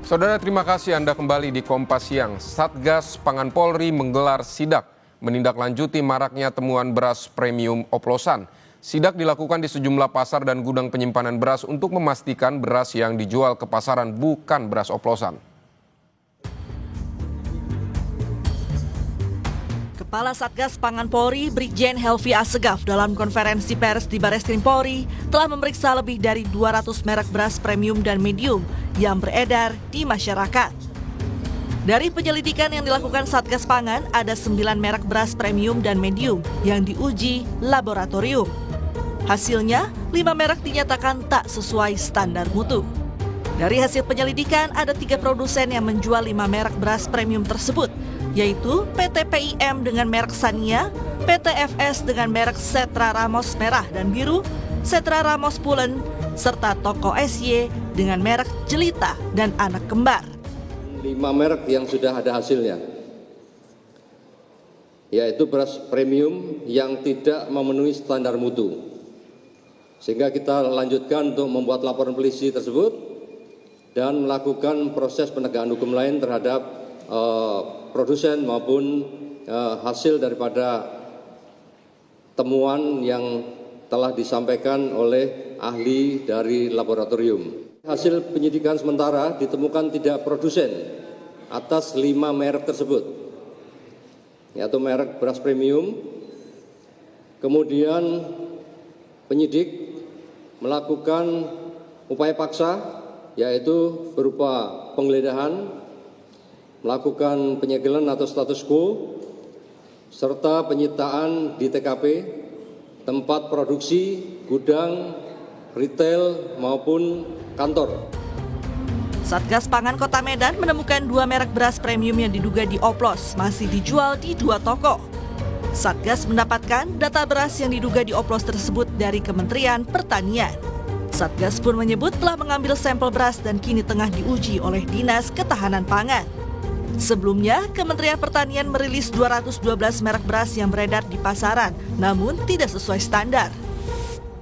Saudara, terima kasih Anda kembali di Kompas Siang. Satgas Pangan Polri menggelar sidak menindaklanjuti maraknya temuan beras premium oplosan. Sidak dilakukan di sejumlah pasar dan gudang penyimpanan beras untuk memastikan beras yang dijual ke pasaran bukan beras oplosan. Kepala Satgas Pangan Polri, Brigjen Helvi Assegaf dalam konferensi pers di Bareskrim Polri telah memeriksa lebih dari 200 merek beras premium dan medium yang beredar di masyarakat. Dari penyelidikan yang dilakukan Satgas Pangan, ada 9 merek beras premium dan medium yang diuji laboratorium. Hasilnya, 5 merek dinyatakan tak sesuai standar mutu. Dari hasil penyelidikan, ada 3 produsen yang menjual 5 merek beras premium tersebut, yaitu PT PIM dengan merek Sania, PT FS dengan merek Setra Ramos merah dan biru, Setra Ramos Pulen, serta Toko SY dengan merek Jelita dan Anak Kembar. 5 merek yang sudah ada hasilnya, yaitu beras premium yang tidak memenuhi standar mutu. Sehingga kita lanjutkan untuk membuat laporan polisi tersebut dan melakukan proses penegakan hukum lain terhadap produsen maupun hasil daripada temuan yang telah disampaikan oleh ahli dari laboratorium. Hasil penyidikan sementara ditemukan tidak produsen atas 5 merek tersebut, yaitu merek beras premium. Kemudian penyidik melakukan upaya paksa, yaitu berupa penggeledahan, melakukan penyegelan atau status quo, serta penyitaan di TKP, tempat produksi, gudang, retail, maupun kantor. Satgas Pangan Kota Medan menemukan 2 merek beras premium yang diduga dioplos masih dijual di 2 toko. Satgas mendapatkan data beras yang diduga dioplos tersebut dari Kementerian Pertanian. Satgas pun menyebut telah mengambil sampel beras dan kini tengah diuji oleh Dinas Ketahanan Pangan. Sebelumnya, Kementerian Pertanian merilis 212 merek beras yang beredar di pasaran, namun tidak sesuai standar.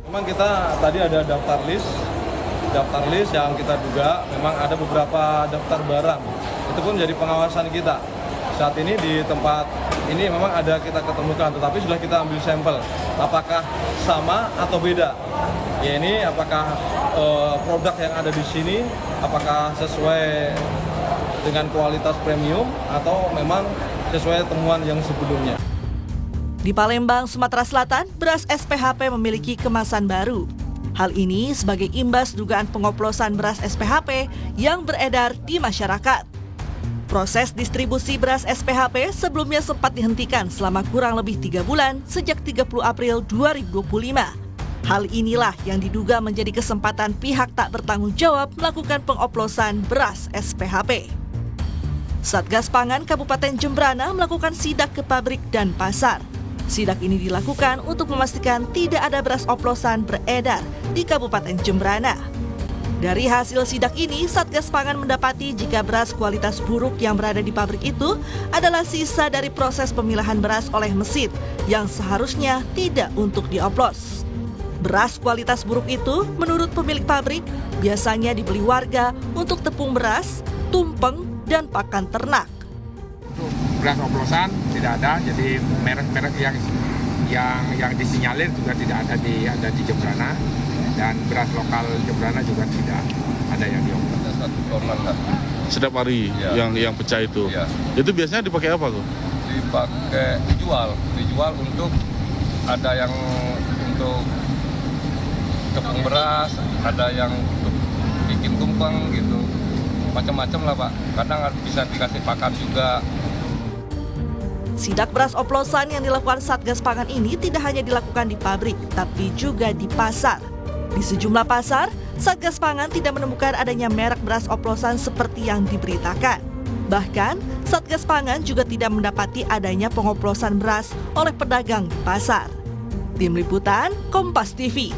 Memang kita tadi ada daftar list yang kita duga memang ada beberapa daftar barang. Itu pun jadi pengawasan kita. Saat ini di tempat ini memang ada kita ketemukan, tetapi sudah kita ambil sampel. Apakah sama atau beda? Ya ini apakah produk yang ada di sini apakah sesuai dengan kualitas premium atau memang sesuai temuan yang sebelumnya. Di Palembang, Sumatera Selatan, beras SPHP memiliki kemasan baru. Hal ini sebagai imbas dugaan pengoplosan beras SPHP yang beredar di masyarakat. Proses distribusi beras SPHP sebelumnya sempat dihentikan selama kurang lebih 3 bulan sejak 30 April 2025. Hal inilah yang diduga menjadi kesempatan pihak tak bertanggung jawab melakukan pengoplosan beras SPHP. Satgas Pangan Kabupaten Jembrana melakukan sidak ke pabrik dan pasar. Sidak ini dilakukan untuk memastikan tidak ada beras oplosan beredar di Kabupaten Jembrana. Dari hasil sidak ini, Satgas Pangan mendapati jika beras kualitas buruk yang berada di pabrik itu adalah sisa dari proses pemilahan beras oleh mesin yang seharusnya tidak untuk dioplos. Beras kualitas buruk itu, menurut pemilik pabrik, biasanya dibeli warga untuk tepung beras, tumpeng, dan pakan ternak. Untuk beras oplosan tidak ada, jadi merek-merek yang disinyalir juga tidak ada di Jembrana, dan beras lokal Jembrana juga tidak ada yang dioplos. Setiap hari ya. yang pecah itu. Ya. Itu biasanya dipakai apa tuh? Dijual untuk ada yang untuk tepung beras, ada yang untuk bikin tumpeng gitu. Macam-macam lah Pak, kadang bisa dikasih pakan juga. Sidak beras oplosan yang dilakukan Satgas Pangan ini tidak hanya dilakukan di pabrik, tapi juga di pasar. Di sejumlah pasar, Satgas Pangan tidak menemukan adanya merek beras oplosan seperti yang diberitakan. Bahkan, Satgas Pangan juga tidak mendapati adanya pengoplosan beras oleh pedagang di pasar. Tim Liputan, Kompas TV.